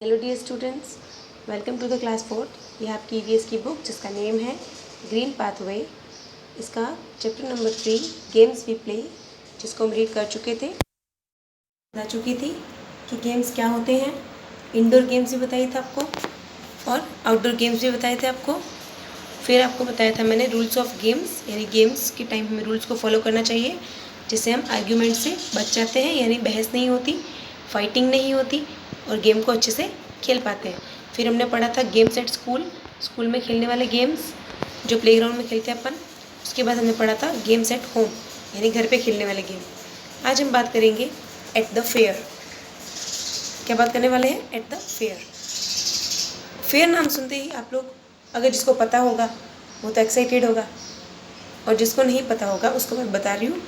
Hello dear students, welcome to the class 4। यह आपकी EVS की बुक जिसका नेम है ग्रीन पाथवे। इसका chapter number 3 games we play, जिसको हम रीड कर चुके थे। बता चुकी थी कि गेम्स क्या होते हैं। इंडोर गेम्स भी बताई था आपको और आउटडोर गेम्स भी बताए थे आपको। फिर आपको बताया था मैंने रूल्स ऑफ गेम्स, यानी गेम्स के टाइम हमें रूल्स को फॉलो करना चाहिए, जिससे हम आर्ग्यूमेंट से बच जाते हैं, यानी बहस नहीं होती, फाइटिंग नहीं होती और गेम को अच्छे से खेल पाते हैं। फिर हमने पढ़ा था गेम्स एट स्कूल, स्कूल में खेलने वाले गेम्स जो प्लेग्राउंड में खेलते हैं अपन। उसके बाद हमने पढ़ा था गेम्स एट होम, यानी घर पे खेलने वाले गेम। आज हम बात करेंगे एट द फेयर। क्या बात करने वाले हैं? Eight the fair. फेयर नाम सुनते ही आप लोग, अगर जिसको पता होगा वो तो एक्साइटेड होगा, और जिसको नहीं पता होगा उसको मैं बता रही हूँ।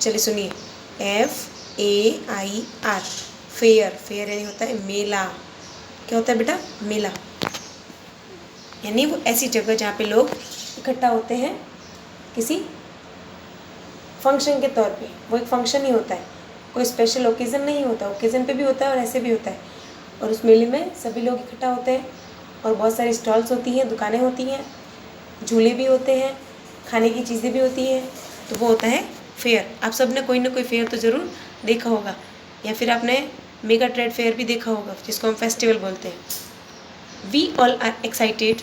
चलिए सुनिए, FAIR, फेयर। फेयर यानी होता है मेला। क्या होता है बेटा? मेला। यानी वो ऐसी जगह जहाँ पे लोग इकट्ठा होते हैं किसी फंक्शन के तौर पे। वो एक फंक्शन ही होता है, कोई स्पेशल ओकेज़न नहीं होता। ओकेज़न पे भी होता है और ऐसे भी होता है। और उस मेले में सभी लोग इकट्ठा होते हैं और बहुत सारी स्टॉल्स होती हैं, दुकानें होती हैं, झूले भी होते हैं, खाने की चीज़ें भी होती हैं। तो वो होता है फेयर। आप सब ने कोई ना कोई फेयर तो ज़रूर देखा होगा, या फिर आपने मेगा ट्रेड फेयर भी देखा होगा, जिसको हम फेस्टिवल बोलते हैं। We all are excited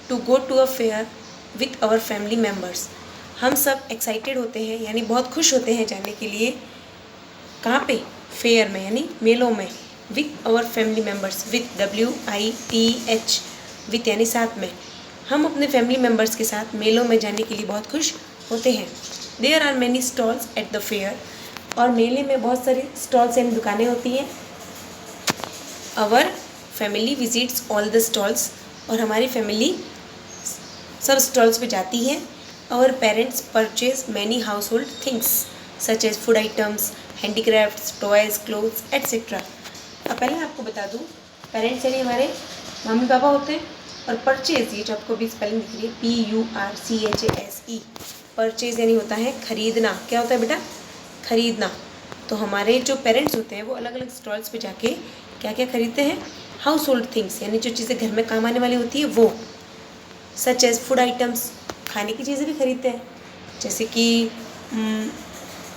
to go to a fair with our family members. हम सब एक्साइटेड होते हैं, यानी बहुत खुश होते हैं जाने के लिए। कहाँ पे? फेयर में, यानी मेलों में। With our family members, with WITH, with यानी साथ में। हम अपने फैमिली मेम्बर्स के साथ मेलों में जाने के लिए बहुत खुश होते हैं। There are many stalls at the fair, और मेले में बहुत सारी स्टॉल्स यानी दुकानें होती हैं। Our family visits all the stalls, और हमारी फैमिली सब स्टॉल्स पे जाती है। Our parents purchase many household things such as food items, handicrafts, toys, clothes etcetera. अब पहले आपको बता दूँ, पेरेंट्स यानी हमारे मम्मी पापा होते हैं, और परचेज, ये जो आपको भी स्पेलिंग दिख रही है PURCHASE, परचेज यानी होता है खरीदना। क्या होता है बेटा? खरीदना। तो हमारे जो पेरेंट्स होते हैं वो अलग अलग स्टॉल्स पे जाके क्या क्या खरीदते हैं? हाउस होल्ड थिंग्स, यानी जो चीज़ें घर में काम आने वाली होती है वो। सच एज फूड आइटम्स, खाने की चीज़ें भी खरीदते हैं, जैसे कि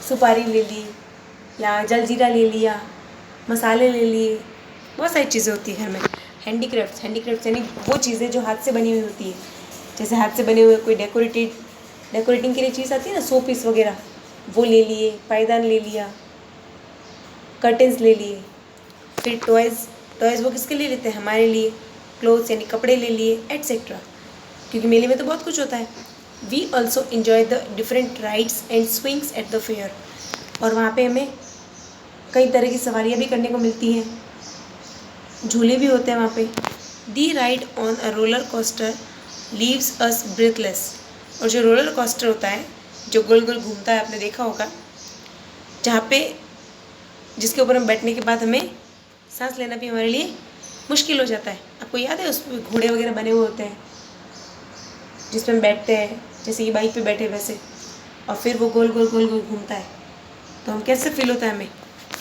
सुपारी ले ली, या जलजीरा ले लिया, मसाले ले लिए, बहुत सारी चीज़ें होती है घर में। हैंडीक्राफ्ट्स, हैंडीक्राफ्ट्स यानी वो चीज़ें जो हाथ से बनी हुई होती है, जैसे हाथ से बने हुए कोई डेकोरेटिंग के लिए चीज़ आती है ना, शो पीस वगैरह, वो ले लिए। पायदान ले लिया, कर्टेंस ले लिए। फिर टॉयज़ वो किसके लिए लेते हैं? हमारे लिए। क्लोथ्स यानी कपड़े ले लिए एट्सेट्रा, क्योंकि मेले में तो बहुत कुछ होता है। We also enjoy the different rides and swings at the fair, और वहाँ पे हमें कई तरह की सवारियाँ भी करने को मिलती हैं, झूले भी होते हैं वहाँ पे। The ride on a roller coaster leaves us breathless, और जो रोलर कोस्टर होता है जो गोल गोल घूमता है, आपने देखा होगा, जहाँ पे जिसके ऊपर हम बैठने के बाद हमें सांस लेना भी हमारे लिए मुश्किल हो जाता है। आपको याद है, उस पर घोड़े वगैरह बने हुए होते हैं जिस पर हम बैठते हैं, जैसे ये बाइक पे बैठे वैसे, और फिर वो गोल गोल गोल गोल घूमता है। तो हम कैसे फील होता है हमें?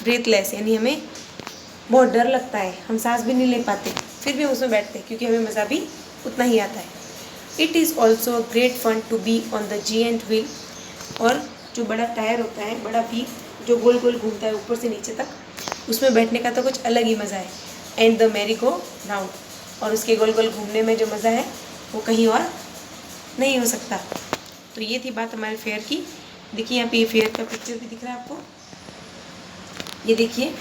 ब्रीथलेस, यानी हमें बहुत डर लगता है, हम सांस भी नहीं ले पाते, फिर भी हम उसमें बैठते हैं क्योंकि हमें मज़ा भी उतना ही आता है। It is also a great fun to be on the giant wheel, और जो बड़ा टायर होता है, बड़ा व्हील जो गोल गोल घूमता है ऊपर से नीचे तक, उसमें बैठने का तो कुछ अलग ही मज़ा है। And the merry go round, और उसके गोल गोल घूमने में जो मज़ा है वो कहीं और नहीं हो सकता। तो ये थी बात हमारे फेयर की। देखिए यहाँ पे ये फेयर का पिक्चर भी दिख रहा है आपको। ये देखिए,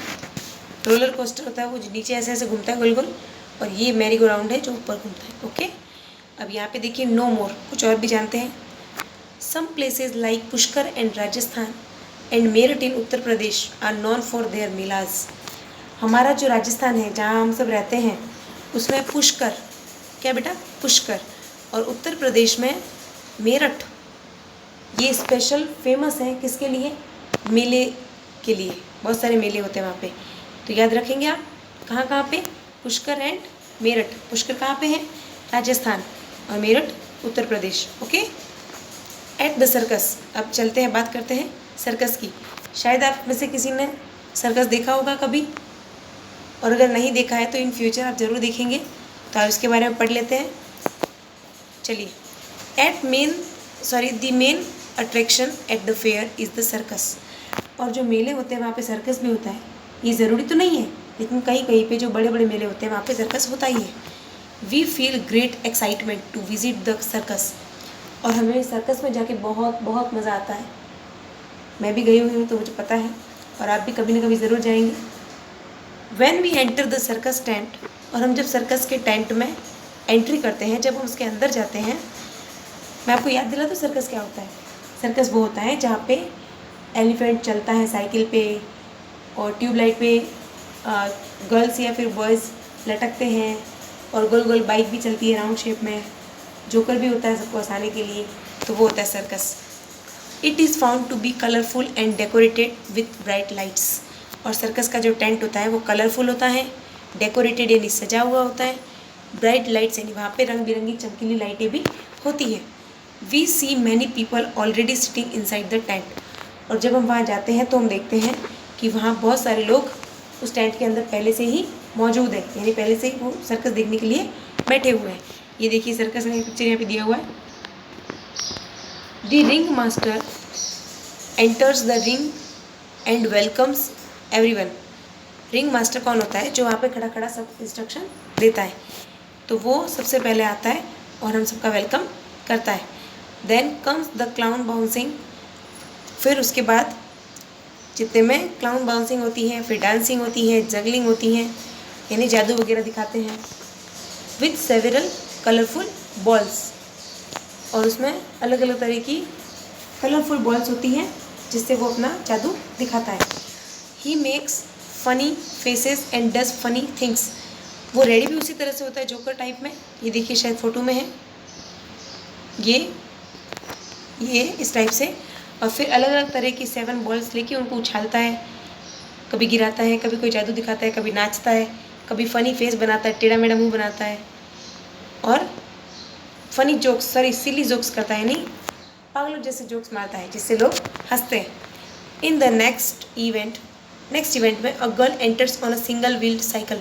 रोलर कोस्टर होता है वो जो नीचे ऐसे ऐसे घूमता है गोल गोल, और ये मैरी गो राउंड है जो ऊपर घूमता है। ओके, अब यहाँ पे देखिए नो मोर, कुछ और भी जानते हैं। Some places like Pushkar and Rajasthan and Meerut in Uttar Pradesh are known for their melas. हमारा जो राजस्थान है जहाँ हम सब रहते हैं, उसमें पुष्कर, क्या बेटा? पुष्कर, और उत्तर प्रदेश में मेरठ, ये स्पेशल फेमस है किसके लिए? मेले के लिए। बहुत सारे मेले होते हैं वहाँ पे, तो याद रखेंगे आप। कहाँ कहाँ पे? पुष्कर एंड मेरठ। पुष्कर कहाँ पे है? राजस्थान, और Meerut Uttar Pradesh. Okay. At the circus, अब चलते हैं, बात करते हैं सर्कस की। शायद आप में से किसी ने सर्कस देखा होगा कभी, और अगर नहीं देखा है तो इन फ्यूचर आप ज़रूर देखेंगे, तो आप इसके बारे में पढ़ लेते हैं। चलिए, the main attraction eight the fair is the circus. और जो मेले होते हैं वहाँ पे सर्कस भी होता है। ये ज़रूरी तो नहीं है, लेकिन कहीं कहीं पे जो बड़े बड़े मेले होते हैं वहाँ पे सर्कस होता ही है। We feel great excitement to visit the circus. और हमें सर्कस में जाके बहुत बहुत मज़ा आता है। मैं भी गई हुई हूँ तो मुझे पता है, और आप भी कभी ना कभी ज़रूर जाएंगे। When we enter the circus tent, और हम जब सर्कस के टेंट में एंट्री करते हैं, जब हम उसके अंदर जाते हैं, मैं आपको याद दिला दूँ सर्कस क्या होता है। सर्कस वो होता है जहाँ पे एलिफेंट चलता है साइकिल पे, और ट्यूबलाइट पे गर्ल्स या फिर बॉयज़ लटकते हैं, और गोल गोल बाइक भी चलती है राउंड शेप में, जोकर भी होता है सबको हंसाने के लिए, तो वो होता है circus. It is found to be colourful and decorated with bright lights. और सर्कस का जो टेंट होता है वो कलरफुल होता है, डेकोरेटेड यानी सजा हुआ होता है, ब्राइट लाइट्स यानी वहाँ पे रंग बिरंगी चमकीली लाइटें भी होती हैं। We see many people already sitting inside the tent. और जब हम वहाँ जाते हैं तो हम देखते हैं कि वहाँ बहुत सारे लोग उस टेंट के अंदर पहले से ही मौजूद है, यानी पहले से ही वो सर्कस देखने के लिए बैठे हुए हैं। ये देखिए सर्कस का पिक्चर यहाँ पे दिया हुआ है। The ring master enters the ring and welcomes everyone. Ring master कौन होता है? जो वहाँ पे खड़ा खड़ा सब इंस्ट्रक्शन देता है, तो वो सबसे पहले आता है और हम सबका वेलकम करता है। Then comes the clown bouncing. फिर उसके बाद जितने में क्लाउन बाउंसिंग होती है, फिर डांसिंग होती है, जगलिंग होती है, यानी जादू वगैरह दिखाते हैं, विथ सेवरल कलरफुल बॉल्स। और उसमें अलग अलग तरह की कलरफुल बॉल्स होती हैं जिससे वो अपना जादू दिखाता है। He makes funny faces and does funny things. वो रेडी भी उसी तरह से होता है, जोकर टाइप में। ये देखिए शायद फ़ोटो में है, ये इस टाइप से। और फिर अलग अलग तरह की 7 बॉल्स लेके उनको उछालता है, कभी गिराता है, कभी कोई जादू दिखाता है, कभी नाचता है, कभी फ़नी फेस बनाता है, टेढ़ा मेढ़ा मुँह बनाता है, और फ़नी जोक्स सिली जोक्स करता है, नहीं पागलों जैसे जोक्स मारता है जिससे लोग हंसते हैं। इन द नेक्स्ट इवेंट में a girl enters on a single wheeled cycle.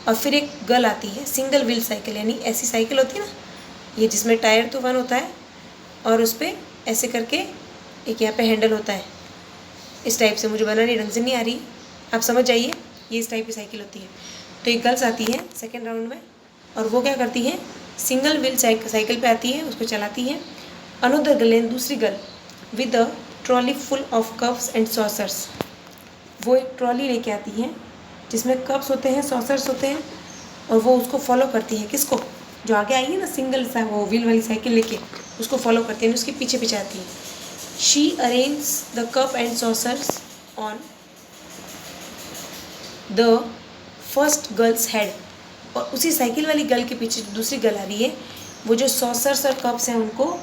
और फिर एक गर्ल आती है सिंगल व्हील साइकिल, यानी ऐसी साइकिल होती है ना, ये जिसमें टायर तो 1 होता है और उस पर ऐसे करके एक यहाँ पे हैंडल होता है। इस टाइप से मुझे बनानी ढंग से नहीं आ रही, आप समझ जाइए, ये इस टाइप की साइकिल होती है। तो एक गर्ल्स आती है सेकेंड राउंड में, और वो क्या करती है, सिंगल व्हील साइकिल पे आती है, उसको चलाती है। अनदर गर्ल, दूसरी girl, with a trolley full of cups and saucers. वो एक ट्रॉली लेके आती है जिसमें कप्स होते हैं, सॉसर्स होते हैं, और वो उसको फॉलो करती है। किसको? जो आगे आई है ना सिंगल सा वो व्हील वाली साइकिल लेके, उसको फॉलो करती है, उसके पीछे पीछे आती है। She arrange the cup and saucers on the first girls head. और उसी साइकिल वाली गर्ल के पीछे जो दूसरी गर्ल आ रही है, वो जो सॉसर्स और कप्स हैं उनको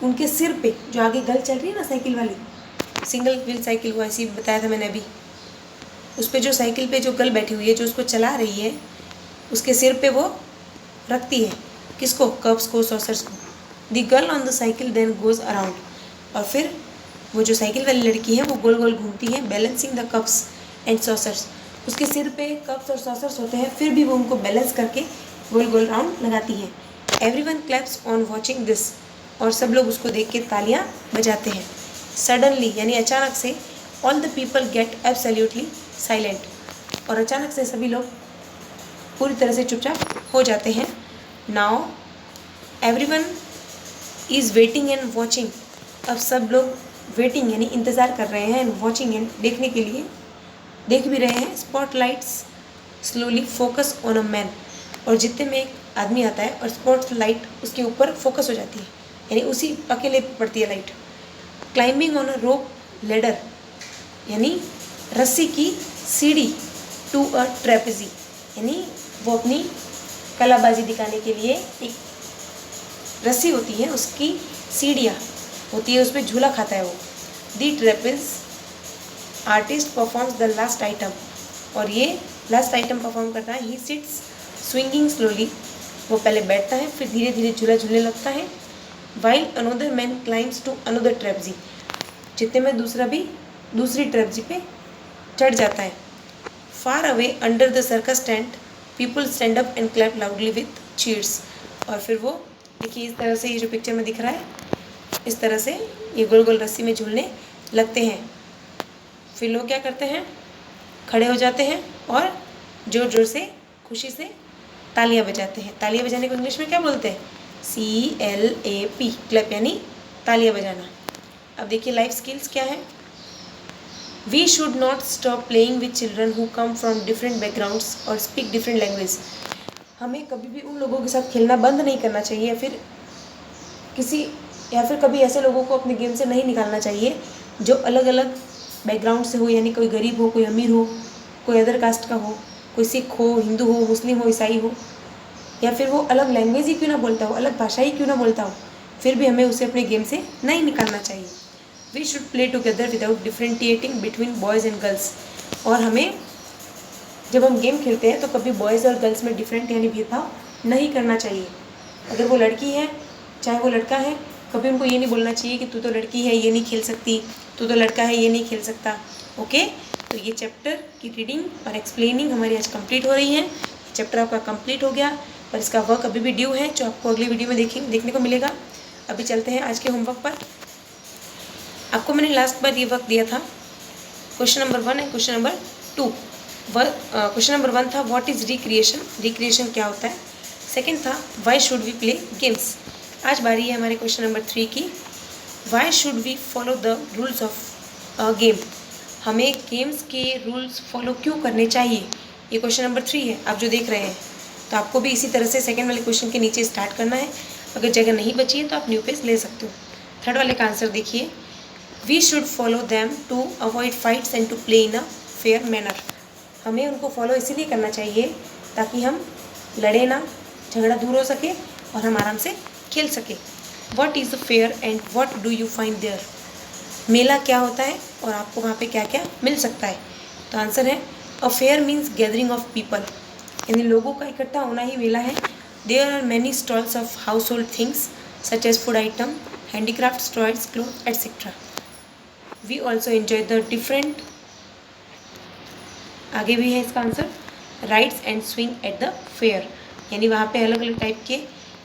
उनके सिर पे, जो आगे गर्ल चल रही है ना साइकिल वाली, सिंगल व्हील साइकिल, वो ऐसी बताया था मैंने अभी, उस पर जो साइकिल पे जो गर्ल बैठी हुई है जो उसको चला रही है, उसके सिर पे वो रखती है। किसको? कप्स को, सॉसर्स को। The girl on the cycle then goes around. और फिर वो जो साइकिल वाली लड़की है वो गोल गोल घूमती है, balancing the cups and saucers. उसके सिर पे कप्स और सॉसर्स होते हैं, फिर भी वो उनको बैलेंस करके गोल गोल राउंड लगाती है। Everyone claps on watching this. और सब लोग उसको देख के तालियां बजाते हैं। सडनली यानी अचानक से, all the people get absolutely silent. और अचानक से सभी लोग पूरी तरह से चुपचाप हो जाते हैं। Now everyone is waiting and watching. अब सब लोग वेटिंग यानी इंतज़ार कर रहे हैं, एंड वॉचिंग एंड देखने के लिए देख भी रहे हैं। Spotlights slowly focus on a man. और जितने में एक आदमी आता है और स्पॉटलाइट उसके ऊपर फोकस हो जाती है, यानी उसी अकेले पड़ती है light. Climbing on a rope ladder, यानी रस्सी की सीढ़ी, टू अ ट्रेपेजी, यानी वो अपनी कलाबाजी दिखाने के लिए एक रस्सी होती है, उसकी सीढ़ियाँ होती है, उस पर झूला खाता है वो। The trapeze artist performs the last item. और ये लास्ट आइटम परफॉर्म करता है। He sits swinging slowly. वो पहले बैठता है, फिर धीरे धीरे झूला झूलने लगता है। While another man climbs to another trapeze. जितने में दूसरा भी दूसरी ट्रेपजी पे चढ़ जाता है। Far away under the circus tent people stand up and clap loudly with cheers. और फिर वो देखिए इस तरह से, ये जो पिक्चर में दिख रहा है, इस तरह से ये गोल गोल रस्सी में झूलने लगते हैं। फिर लोग क्या करते हैं, खड़े हो जाते हैं और जोर जोर से खुशी से तालियां बजाते हैं। तालियां बजाने को इंग्लिश में क्या बोलते हैं? CLAP, क्लैप यानी तालियां बजाना। अब देखिए लाइफ स्किल्स क्या है। We should not stop playing with children who come from different backgrounds और स्पीक डिफरेंट लैंग्वेज। हमें कभी भी उन लोगों के साथ खेलना बंद नहीं करना चाहिए, या फिर कभी ऐसे लोगों को अपने गेम से नहीं निकालना चाहिए जो अलग अलग बैकग्राउंड से हो, यानी कोई गरीब हो, कोई अमीर हो, कोई अदर कास्ट का हो, कोई सिख हो, हिंदू हो, मुस्लिम हो, ईसाई हो, या फिर वो अलग लैंग्वेज ही क्यों ना बोलता हो, अलग भाषा ही क्यों ना बोलता हो, फिर भी हमें उसे अपने गेम से नहीं निकालना चाहिए। We should play together without differentiating between boys and girls. और हमें जब हम गेम खेलते हैं तो कभी बॉयज़ और गर्ल्स में डिफरेंट यानी भेदभाव नहीं करना चाहिए। अगर वो लड़की है चाहे वो लड़का है, कभी उनको ये नहीं बोलना चाहिए कि तू तो लड़की है ये नहीं खेल सकती, तू तो लड़का है ये नहीं खेल सकता। ओके, तो ये चैप्टर की रीडिंग और एक्सप्लेनिंग हमारी आज कंप्लीट हो रही है। चैप्टर आपका कंप्लीट हो गया, पर इसका वर्क अभी भी ड्यू है, जो आपको अगली वीडियो में देखने को मिलेगा। अभी चलते हैं आज के होमवर्क पर। आपको मैंने लास्ट बार ये वर्क दिया था, क्वेश्चन नंबर 1 है क्वेश्चन नंबर 2। क्वेश्चन नंबर 1 था व्हाट इज़ रिक्रिएशन, रिक्रिएशन क्या होता है। सेकंड था why should we play games. आज बारी है हमारे क्वेश्चन नंबर 3 की, why should we follow the rules of a game. हमें गेम्स के रूल्स फॉलो क्यों करने चाहिए, ये क्वेश्चन नंबर 3 है आप जो देख रहे हैं। तो आपको भी इसी तरह से सेकंड वाले क्वेश्चन के नीचे स्टार्ट करना है। अगर जगह नहीं बची है तो आप न्यू पेज ले सकते हो। थर्ड वाले का आंसर देखिए, we should follow them to avoid fights and to play in a fair manner. हमें उनको फॉलो इसीलिए करना चाहिए ताकि हम लड़े ना, झगड़ा दूर हो सके और हम आराम से खेल सके। What is the fair and what do you find there. मेला क्या होता है और आपको वहाँ पे क्या क्या मिल सकता है। तो आंसर है a fair means gathering of people, यानी लोगों का इकट्ठा होना ही मेला है। There are many stalls of household things such as food item, handicraft, toys, cloth etcetera. We also enjoy the different, आगे भी है इसका answer, rides and swing at the fair, यानी वहाँ पे अलग अलग टाइप के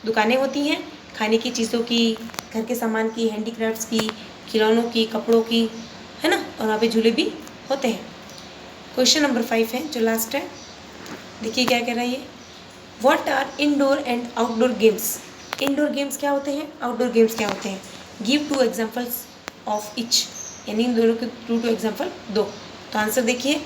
दुकानें होती हैं, खाने की चीज़ों की, घर के सामान की, हैंडीक्राफ्ट्स की, खिलौनों की, कपड़ों की, है ना, और वहाँ पे झूले भी होते हैं। क्वेश्चन नंबर 5 है जो लास्ट है, देखिए क्या कह रहा है ये, what are indoor and outdoor games. Indoor games क्या होते हैं, आउटडोर गेम्स क्या होते हैं। गिव 2 एग्जाम्पल्स ऑफ इच, यानी इन दोनों के 2 एग्जाम्पल दो। तो आंसर देखिए,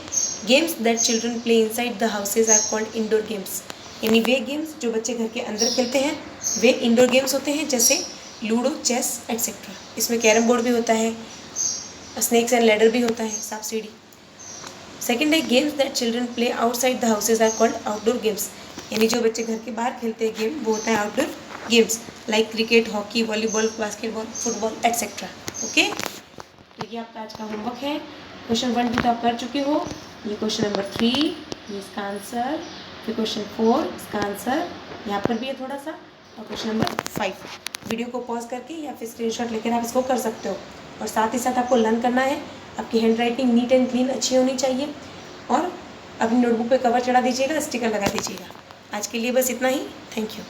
games that children play inside the houses are called indoor games, यानी वे गेम्स जो बच्चे घर के अंदर खेलते हैं वे इंडोर गेम्स होते हैं, जैसे लूडो, चेस एटसेट्रा। इसमें कैरम बोर्ड भी होता है, स्नेक्स एंड लैडर भी होता है, सांप सीढ़ी। सेकेंड है games that children play outside the houses are called outdoor games, यानी जो बच्चे घर के बाहर खेलते हैं गेम वो होता है outdoor games, like cricket, hockey, volleyball, basketball, football etcetera. Okay, तो ये आपका आज का होमवर्क है। क्वेश्चन 1 2 तो आप कर चुके हो, ये क्वेश्चन नंबर 3 ये इसका आंसर, फिर क्वेश्चन 4 इसका आंसर यहाँ पर भी है थोड़ा सा, और क्वेश्चन नंबर 5। वीडियो को पॉज करके या फिर स्क्रीनशॉट लेकर आप इसको कर सकते हो। और साथ ही साथ आपको लर्न करना है, आपकी hand writing neat and clean अच्छी होनी चाहिए, और अपनी नोटबुक पे कवर चढ़ा दीजिएगा, स्टिकर लगा दीजिएगा। आज के लिए बस इतना ही, थैंक यू।